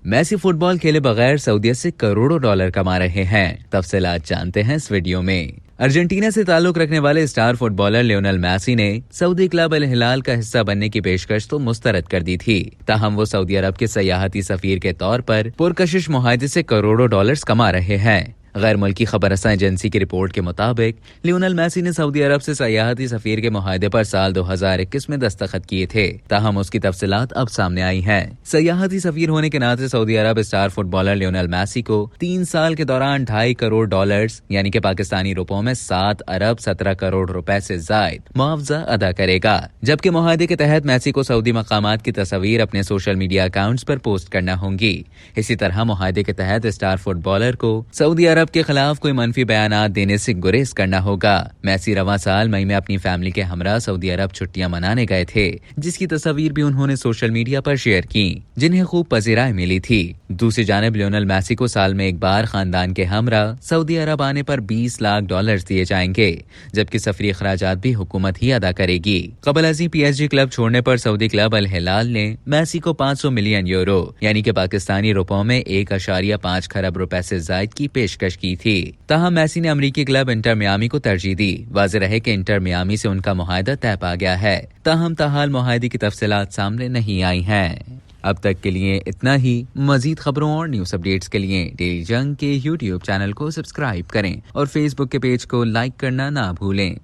Messi football खेले बगैर सऊदीया से करोड़ों डॉलर कमा रहे हैं। तफसीलात जानते हैं इस वीडियो में। अर्जेंटीना से ताल्लुक रखने वाले स्टार फुटबॉलर लियोनेल मेसी ने सऊदी क्लब अल हिलाल का हिस्सा बनने की पेशकश तो मुस्तरद कर दी थी, ताहम वो सऊदी अरब के सयाहती सफीर के तौर पर पुरकशिश मुआहदे से करोड़ों डॉलर्स कमा रहे हैं। गैर मुल्की खबरसां एजेंसी की रिपोर्ट के मुताबिक लियोनेल मेसी ने सऊदी अरब से सयाहती सफीर के मुआहदे पर साल 2021 में दस्तखत किए थे, ताहम उसकी तफसीलात अब सामने आई हैं। सयाहती सफीर होने के नाते सऊदी अरब स्टार फुटबॉलर लियोनेल मेसी को 3 साल के दौरान 2.5 करोड़ डॉलर्स यानी कि पाकिस्तानी रुपयों में 7 अरब 17 करोड़ रुपए से जायद मुआवजा अदा करेगा। जबकि मुआहदे के तहत मेसी को सऊदी मकामात की तस्वीर अपने सोशल मीडिया अकाउंट्स पर पोस्ट करना होंगी। इसी तरह मुआहदे के तहत स्टार फुटबॉलर को सऊदी अरब के खिलाफ कोई मनफी बयानात देने से गुरेज करना होगा। मेसी रवां साल मई में अपनी फैमिली के हमरा सऊदी अरब छुट्टियां मनाने गए थे, जिसकी तस्वीर भी उन्होंने सोशल मीडिया पर शेयर की, जिन्हें खूब पजीराई मिली थी। दूसरी जानिब लियोनेल मेसी को साल में एक बार खानदान के हमरा सऊदी अरब आने पर 20 लाख डॉलर दिए जाएंगे, जबकि सफरी अखराजात भी हुकूमत ही अदा करेगी। कबल अजी PSG क्लब छोड़ने पर सऊदी क्लब अल हिलाल ने मेसी को 500 मिलियन यूरो यानी कि पाकिस्तानी रुपयों में 1.5 खरब रुपए से जायद की पेशकश की थी। ताहम मेसी ने अमेरिकी क्लब इंटर मियामी को तरजीह दी। वाज़ेह रहे कि इंटर मियामी से उनका मुआहदा तय पा गया है, ताहम ताहाल मुआहदे की तफसीलात सामने नहीं आई हैं। अब तक के लिए इतना ही। मजीद खबरों और न्यूज अपडेट्स के लिए डेली जंग के YouTube चैनल को सब्सक्राइब करें और फेसबुक के पेज को लाइक करना ना भूलें।